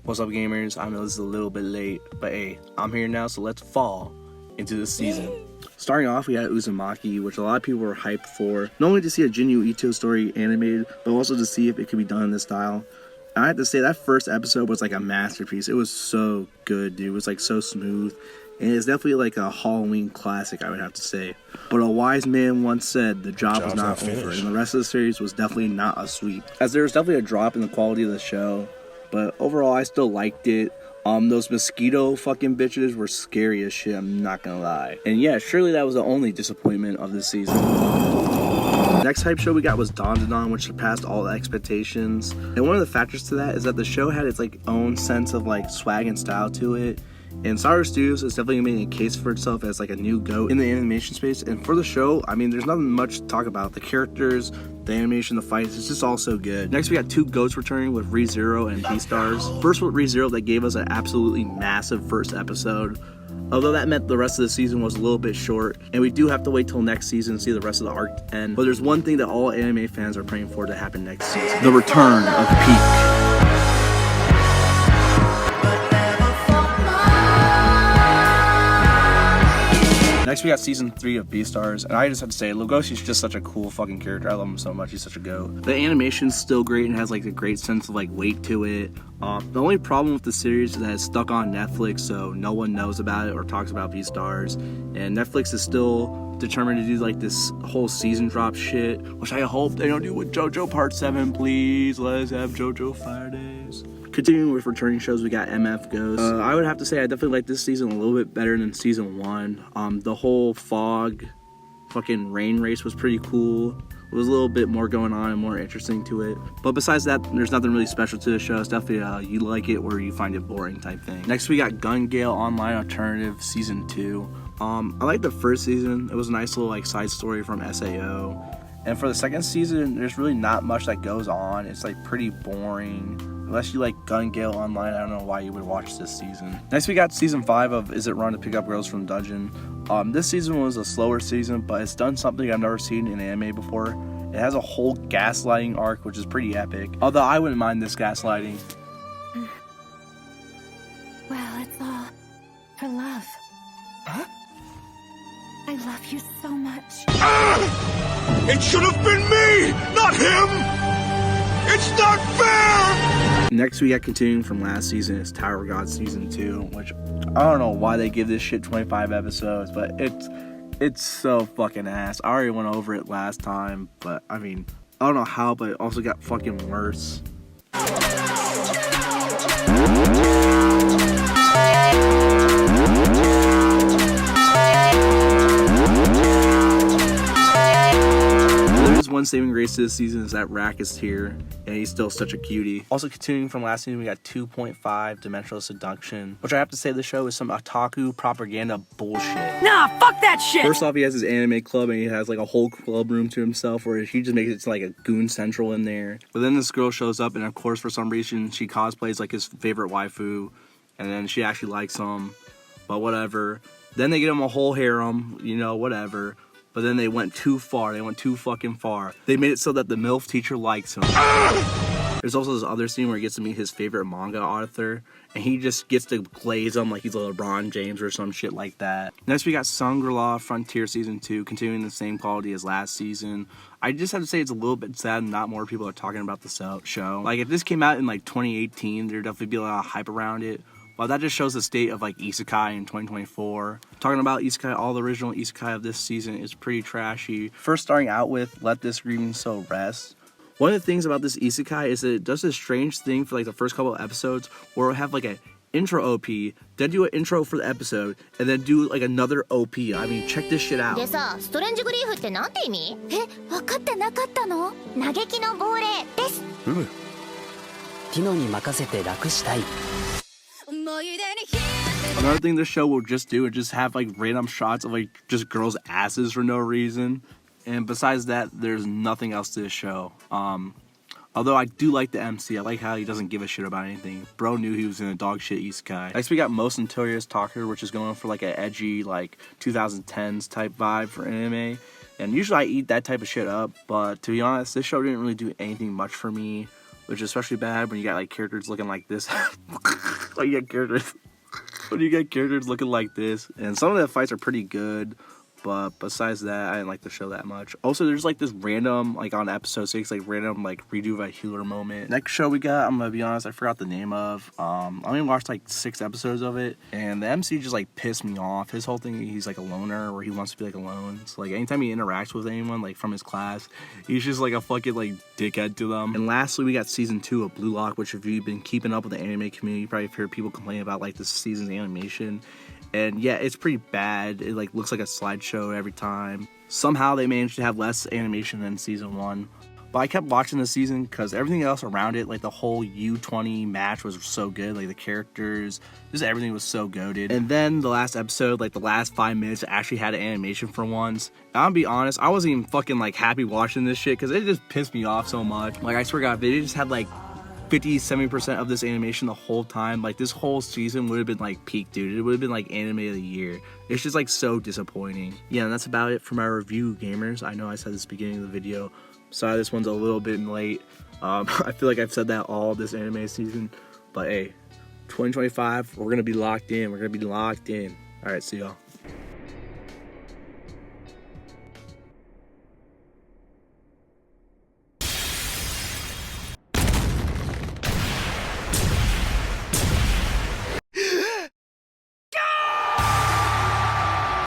What's up, gamers? I know this is a little bit late, but hey, I'm here now, so let's fall into the season. Starting off, we got Uzumaki, which a lot of people were hyped for, not only to see a Jinyu Ito story animated, but also to see if it could be done in this style. And I have to say, that first episode was like a masterpiece. It was so good, dude. It was like so smooth. And it's definitely like a Halloween classic, I would have to say. But a wise man once said the job was not over, and the rest of the series was definitely not a sweep. As there was definitely a drop in the quality of the show, but overall I still liked it. Those mosquito fucking bitches were scary as shit, I'm not gonna lie. And yeah, surely that was the only disappointment of this season. The next hype show we got was Dandadan, which surpassed all expectations. And one of the factors to that is that the show had its like own sense of like swag and style to it. And Saru Studios is definitely making a case for itself as like a new GOAT in the animation space. And for the show, I mean, there's nothing much to talk about. The characters, the animation, the fights, it's just all so good. Next, we got two GOATs returning with ReZero and Beastars. First with ReZero, that gave us an absolutely massive first episode. Although that meant the rest of the season was a little bit short, and we do have to wait till next season to see the rest of the arc end. But there's one thing that all anime fans are praying for to happen next season: the return of Peak. Next, we got season 3 of Beastars, and I just have to say, Logoshi's just such a cool fucking character. I love him so much. He's such a goat. The animation's still great and has like a great sense of like weight to it. The only problem with the series is that it's stuck on Netflix, so no one knows about it or talks about Beastars. And Netflix is still determined to do like this whole season drop shit, which I hope they don't do with JoJo Part 7, please. Let's have JoJo Fire Days. Continuing with returning shows, we got MF Ghost. I would have to say I definitely like this season a little bit better than season 1. The whole fog fucking rain race was pretty cool. It was a little bit more going on and more interesting to it. But besides that, there's nothing really special to the show. It's definitely you like it or you find it boring type thing. Next, we got Gun Gale Online Alternative Season 2. I liked the first season. It was a nice little like side story from SAO. And for the second season, there's really not much that goes on. It's like pretty boring. Unless you like Gun Gale Online, I don't know why you would watch this season. Next, we got season 5 of Is It Wrong to Pick Up Girls from Dungeon. This season was a slower season, but it's done something I've never seen in anime before. It has a whole gaslighting arc, which is pretty epic. Although I wouldn't mind this gaslighting. Well, it's all for love. Huh? I love you so much. It should have been me, not him! It's not fair! Next, we got continuing from last season is Tower of God Season 2, which I don't know why they give this shit 25 episodes, but it's so fucking ass. I already went over it last time, but I mean, I don't know how, but it also got fucking worse. One saving grace to this season is that Rack is here, and he's still such a cutie. Also continuing from last season, we got 2.5 Dimensional Seduction, which I have to say the show is some otaku propaganda bullshit. Nah, fuck that shit! First off, he has his anime club, and he has like a whole club room to himself, where he just makes it to like a goon central in there. But then this girl shows up, and of course, for some reason, she cosplays like his favorite waifu, and then she actually likes him, but whatever. Then they get him a whole harem, you know, whatever. But then they went too far. They went too fucking far. They made it so that the MILF teacher likes him. There's also this other scene where he gets to meet his favorite manga author, and he just gets to glaze him like he's a LeBron James or some shit like that. Next, we got Shangri-La Frontier Season 2, continuing the same quality as last season. I just have to say it's a little bit sad not more people are talking about the show. Like, if this came out in like 2018, there'd definitely be a lot of hype around it. Well, that just shows the state of like isekai in 2024. Talking about isekai, all the original isekai of this season is pretty trashy. First starting out with Let This Grieving Soul Rest. One of the things about this isekai is that it does this strange thing for like the first couple of episodes where it'll have like an intro OP, then do an intro for the episode, and then do like another OP. I mean, check this shit out. でさ、ストレンジグリーフってなんて意味？え、分かってなかったの？嘆きの亡霊です。ティノに任せて楽したい。 Another thing this show will just do is just have like random shots of like just girls' asses for no reason. And besides that, there's nothing else to this show. Although I do like the MC. I like how he doesn't give a shit about anything. Bro knew he was in a dog shit isekai. Next we got Most Notorious Talker, which is going for like an edgy like 2010s type vibe for anime. And usually I eat that type of shit up, but to be honest, this show didn't really do anything much for me, which is especially bad when you got like characters looking like this. Like you get characters when you get characters looking like this, and some of the fights are pretty good. But besides that, I didn't like the show that much. Also, there's like this random, like on episode 6, like random like redo of a healer moment. Next show we got, I'm gonna be honest, I forgot the name of. I only watched like 6 episodes of it, and the MC just like pissed me off. His whole thing, he's like a loner, where he wants to be like alone. So like anytime he interacts with anyone like from his class, he's just like a fucking like dickhead to them. And lastly, we got season 2 of Blue Lock, which if you've been keeping up with the anime community, you probably heard people complain about like this season's animation. And yeah, it's pretty bad. It like looks like a slideshow every time. Somehow they managed to have less animation than season 1. But I kept watching the season because everything else around it, like the whole U20 match was so good. Like the characters, just everything was so goated. And then the last episode, like the last 5 minutes, actually had an animation for once. And I'll be honest, I wasn't even fucking like happy watching this shit because it just pissed me off so much. Like I swear to God, if they just had like 50-70% of this animation the whole time, like this whole season would have been like peak, dude. It would have been like anime of the year. It's just like so disappointing. Yeah, and that's about it for my review, gamers. I know I said this at the beginning of the video. Sorry, this one's a little bit late. I feel like I've said that all this anime season, but hey, 2025, we're gonna be locked in. All right, see y'all.